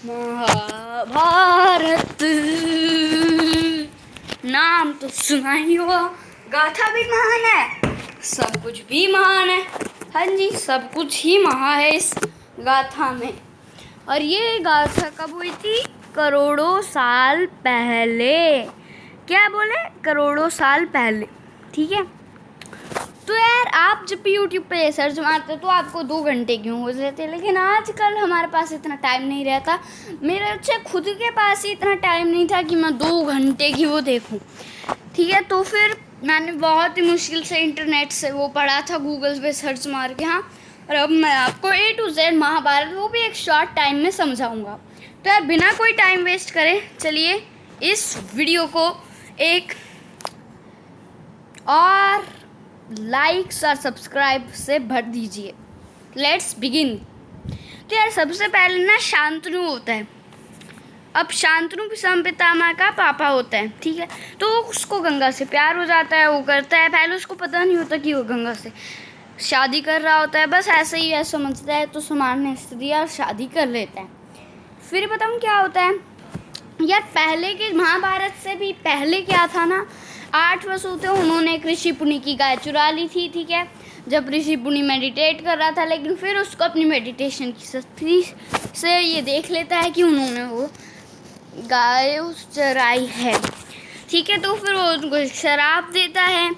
महाभारत नाम तो सुना ही होगा। गाथा भी महान है, सब कुछ भी महान है। हाँ जी, सब कुछ ही महान है इस गाथा में। और ये गाथा कब हुई थी? करोड़ों साल पहले। क्या बोले? करोड़ों साल पहले। ठीक है। तो यार आप जब भी यूट्यूब पे सर्च मारते तो आपको 2 घंटे क्यों हो जाते, लेकिन आजकल हमारे पास इतना टाइम नहीं रहता। मेरे अच्छे खुद के पास ही इतना टाइम नहीं था कि मैं 2 घंटे की वो देखूं। ठीक है, तो फिर मैंने बहुत ही मुश्किल से इंटरनेट से वो पढ़ा था, गूगल पे सर्च मार के। हाँ, और अब मैं आपको A to Z महाभारत वो भी एक शॉर्ट टाइम में समझाऊंगा। तो यार बिना कोई टाइम वेस्ट करे चलिए इस वीडियो को एक और लाइक्स और सब्सक्राइब से भर दीजिए। Let's begin. तो यार सबसे पहले ना शांतनु होता है। अब शांतनु भीष्म पितामह का पापा होता है। ठीक है, तो उसको गंगा से प्यार हो जाता है, वो करता है। पहले उसको पता नहीं होता कि वो गंगा से शादी कर रहा होता है, बस ऐसे ही है समझता है, तो सामान्य स्त्री और शादी कर लेता है। फिर बताऊँ क्या होता है यार। पहले के महाभारत से भी पहले क्या था ना, 8 वसु थे, उन्होंने एक ऋषि पुनि की गाय चुरा ली थी। ठीक है, जब ऋषि पुनि मेडिटेट कर रहा था, लेकिन फिर उसको अपनी मेडिटेशन की शक्ति से ये देख लेता है कि उन्होंने वो गाय चराई है। ठीक है, तो फिर वो उनको शराप देता है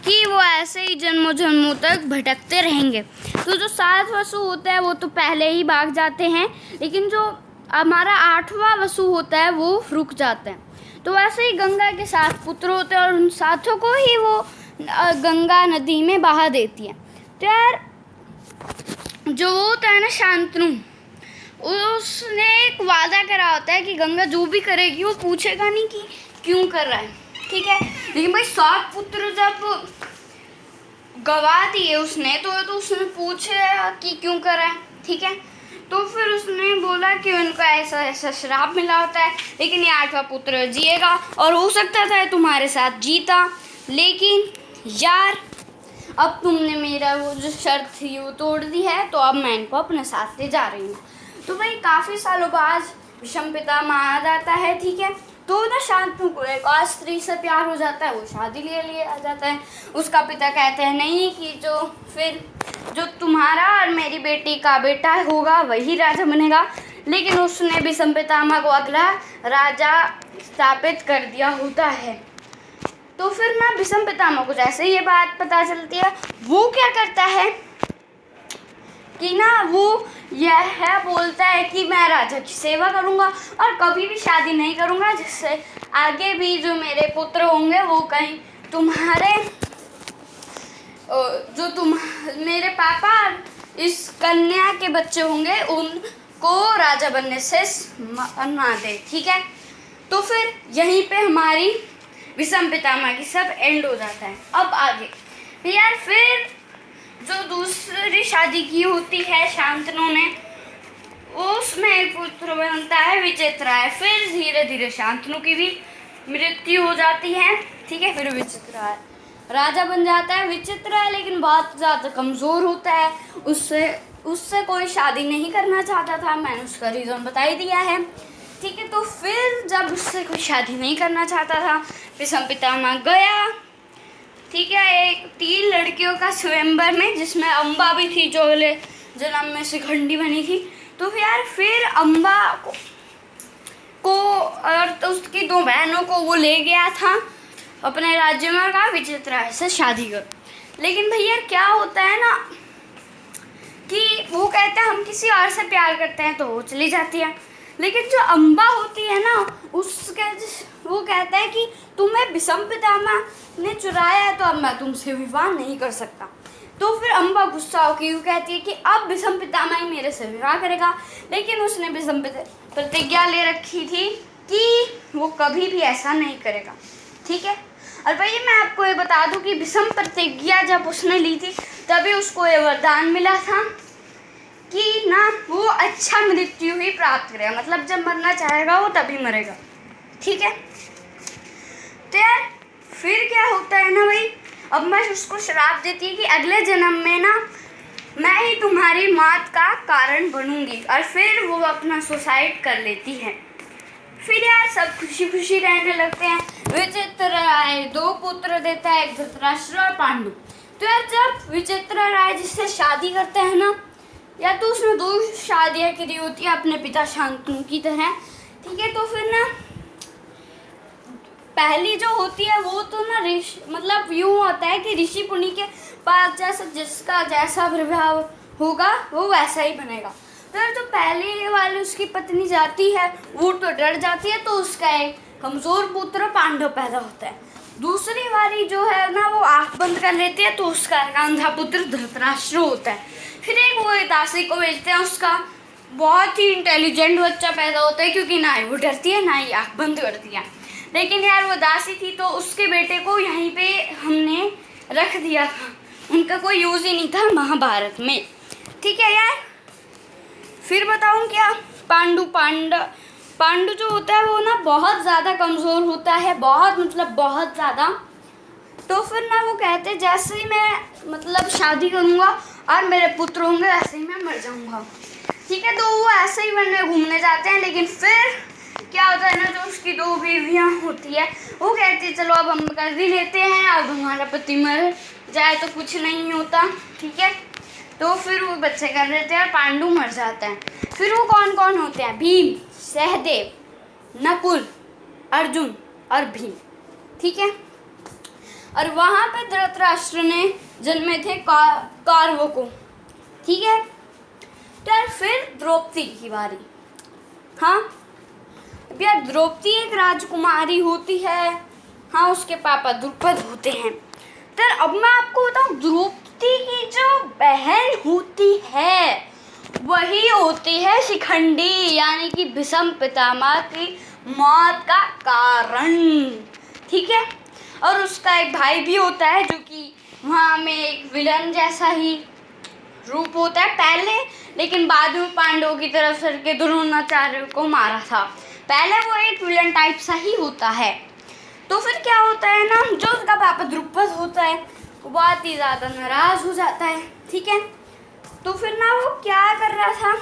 कि वो ऐसे ही जन्मों जन्मों तक भटकते रहेंगे। तो जो 7 वसु होता है वो तो पहले ही भाग जाते हैं, लेकिन जो हमारा 8वां वसु होता है वो रुक जाता है। तो वैसे ही गंगा के 7 पुत्र होते हैं और उन 7 को ही वो गंगा नदी में बहा देती है। तो यार जो वो होता है ना शांतनु, उसने एक वादा करा होता है कि गंगा जो भी करेगी वो पूछेगा नहीं कि क्यों कर रहा है। ठीक है, लेकिन भाई 7 पुत्र जब गवा दिए उसने तो उसने पूछा कि क्यों कर रहा है। ठीक है, तो फिर उसने बोला कि उनको ऐसा ऐसा श्राप मिला होता है, लेकिन ये 8वां पुत्र जिएगा और हो सकता था तुम्हारे साथ जीता, लेकिन यार अब तुमने मेरा वो जो शर्त थी वो तोड़ दी है, तो अब मैं इनको अपने साथ ले जा रही हूँ। तो भाई काफ़ी सालों बाद भीष्म पितामह आ जाता है। ठीक है, तो ना शांतनु को एक और स्त्री से प्यार हो जाता है, वो शादी लिए आ जाता है। उसका पिता कहते हैं नहीं कि जो तुम्हारा और मेरी बेटी का बेटा होगा वही राजा बनेगा, लेकिन उसने भीष्म पितामह को अगला राजा स्थापित कर दिया होता है। तो फिर ना भीष्म पितामह को जैसे ये बात पता चलती है, वो क्या करता है कि ना वो यह बोलता है कि मैं राजा की सेवा करूंगा और कभी भी शादी नहीं करूंगा, जिससे आगे भी जो मेरे पुत्र होंगे वो कहीं मेरे पापा इस कन्या के बच्चे होंगे उनको राजा बनने से मना दे। ठीक है, तो फिर यहीं पे हमारी भीष्म पितामह की सब एंड हो जाता है। अब आगे यार फिर जो दूसरी शादी की होती है शांतनु ने, उसमें एक पुत्र बनता है विचित्राय। फिर धीरे धीरे शांतनु की भी मृत्यु हो जाती है। ठीक है, फिर विचित्राय राजा बन जाता है। विचित्राय लेकिन बहुत ज़्यादा कमज़ोर होता है, उससे कोई शादी नहीं करना चाहता था। मैंने उसका रीज़न बता ही दिया है। ठीक है, तो फिर जब उससे कोई शादी नहीं करना चाहता था, भीष्म पितामह गया। ठीक है, एक 3 लड़कियों का स्वयंवर में, जिसमें अम्बा भी थी जो अगले जन्म में शिखंडी बनी थी। तो यार फिर अम्बा को और तो उसकी 2 बहनों को वो ले गया था अपने राज्य में और कहा विचित्राय से शादी कर। लेकिन भैया क्या होता है ना कि वो कहते हैं हम किसी और से प्यार करते हैं, तो वो चली जाती है। लेकिन जो अम्बा होती है ना, वो कहता है कि तुम्हें भीष्म पितामह ने चुराया है, तो अब मैं तुमसे विवाह नहीं कर सकता। तो फिर अम्बा गुस्सा होकर वो कहती है कि अब भीष्म पितामह ही मेरे से विवाह करेगा। लेकिन उसने भीष्म प्रतिज्ञा ले रखी थी कि वो कभी भी ऐसा नहीं करेगा। ठीक है, और भैया मैं आपको ये बता दूं कि भीष्म प्रतिज्ञा जब उसने ली थी तभी उसको ये वरदान मिला था कि ना वो अच्छा मृत्यु ही प्राप्त करेगा, मतलब जब मरना चाहेगा वो तभी मरेगा। ठीक है, तो यार फिर क्या होता है ना भाई, अब मैं उसको श्राप देती है कि अगले जन्म में ना मैं ही तुम्हारी मौत का कारण बनूंगी। और फिर वो अपना सुसाइड कर लेती है। फिर यार सब खुशी खुशी रहने लगते हैं। विचित्रराय 2 पुत्र देता है, एक धृतराष्ट्र और पांडु। तो यार जब विचित्रराय जिससे शादी करते हैं ना, या तो उसने 2 शादियाँ करी होती है अपने पिता शांतनु की तरह, ठीक है। तो फिर ना पहली जो होती है वो तो ना मतलब यूँ होता है कि ऋषि पुनि के पास जैसा जिसका जैसा प्रभाव होगा वो वैसा ही बनेगा। तो जो पहले वाली उसकी पत्नी जाती है वो तो डर जाती है, तो उसका एक कमज़ोर पुत्र पांडव पैदा होता है। दूसरी वाली जो है ना वो आँख बंद कर लेती है, तो उसका एक अंधा पुत्र धृतराष्ट्र होता है। फिर एक वो दासी को भेजते हैं, उसका बहुत ही इंटेलिजेंट बच्चा पैदा होता है, क्योंकि ना ही वो डरती है ना ही आँख बंद करती है। लेकिन यार वो दासी थी तो उसके बेटे को यहीं पे हमने रख दिया था, उनका कोई यूज़ ही नहीं था महाभारत में, ठीक है यार। फिर बताऊँ क्या, पांडु जो होता है वो ना बहुत ज़्यादा कमज़ोर होता है, बहुत मतलब बहुत ज़्यादा। तो फिर ना वो कहते जैसे ही मैं मतलब शादी करूँगा और मेरे पुत्र होंगे ऐसे ही मैं मर जाऊँगा, ठीक है। तो वो ऐसे ही वन में घूमने जाते हैं। लेकिन फिर क्या होता है ना, जो उसकी 2 बीवियाँ होती है वो कहती है चलो अब हम कर ही लेते हैं, अब हमारा पति मर जाए तो कुछ नहीं होता, ठीक है। तो फिर वो बच्चे कर लेते हैं और पांडु मर जाता है। फिर वो कौन कौन होते हैं, भीम, सहदेव, नकुल, अर्जुन और भीम, ठीक है। और वहाँ पे धृतराष्ट्र ने जन्मे थे कौरवों को, ठीक है। तो यार फिर द्रौपदी की बारी। हाँ अब यार द्रौपदी एक राजकुमारी होती है, हाँ उसके पापा द्रुपद होते हैं। तो यार अब मैं आपको बताऊँ, द्रौपदी की जो बहन होती है वही होती है शिखंडी, यानी कि भीष्म पितामह की मौत का कारण, ठीक है। और उसका एक भाई भी होता है जो कि वहाँ में एक विलन जैसा ही रूप होता है पहले, लेकिन बाद में पांडवों की तरफ से के द्रोणाचार्य को मारा था। पहले वो एक विलन टाइप सा ही होता है। तो फिर क्या होता है ना, जो उसका पापा द्रुपद होता है वो बहुत ही ज़्यादा नाराज़ हो जाता है, ठीक है। तो फिर ना वो क्या कर रहा था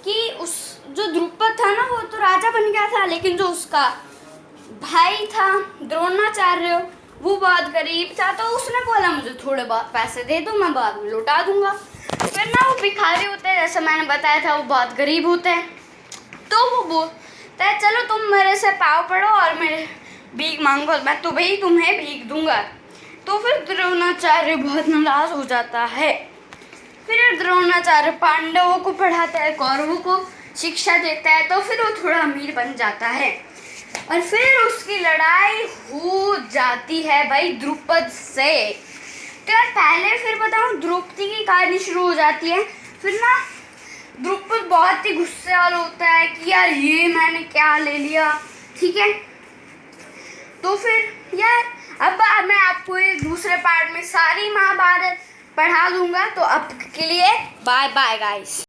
कि उस जो द्रुपद था ना वो तो राजा बन गया था, लेकिन जो उसका भाई था द्रोणाचार्य वो बहुत गरीब था। तो उसने बोला मुझे थोड़े बहुत पैसे दे दो, मैं बाद में लौटा दूंगा। फिर ना वो भिखारी होते हैं, जैसे मैंने बताया था वो बहुत गरीब होते हैं। तो वो बोलता है चलो तुम मेरे से पाँव पड़ो और मेरे भीख मांगो, मैं तुम्हें भीख दूंगा। तो फिर द्रोणाचार्य बहुत नाराज हो जाता है। फिर द्रोणाचार्य पांडवों को पढ़ाता है, कौरवों को शिक्षा देता है, तो फिर वो थोड़ा अमीर बन जाता है। और फिर उसकी लड़ाई हो जाती है भाई द्रुपद से। तो यार पहले फिर बताऊँ द्रौपदी की कहानी शुरू हो जाती है। फिर ना द्रुपद बहुत ही गुस्से वाला होता है कि यार ये मैंने क्या ले लिया, ठीक है। तो फिर यार अब मैं आपको एक दूसरे पार्ट में सारी महाभारत पढ़ा दूंगा। तो अब के लिए बाय बाय गाइस।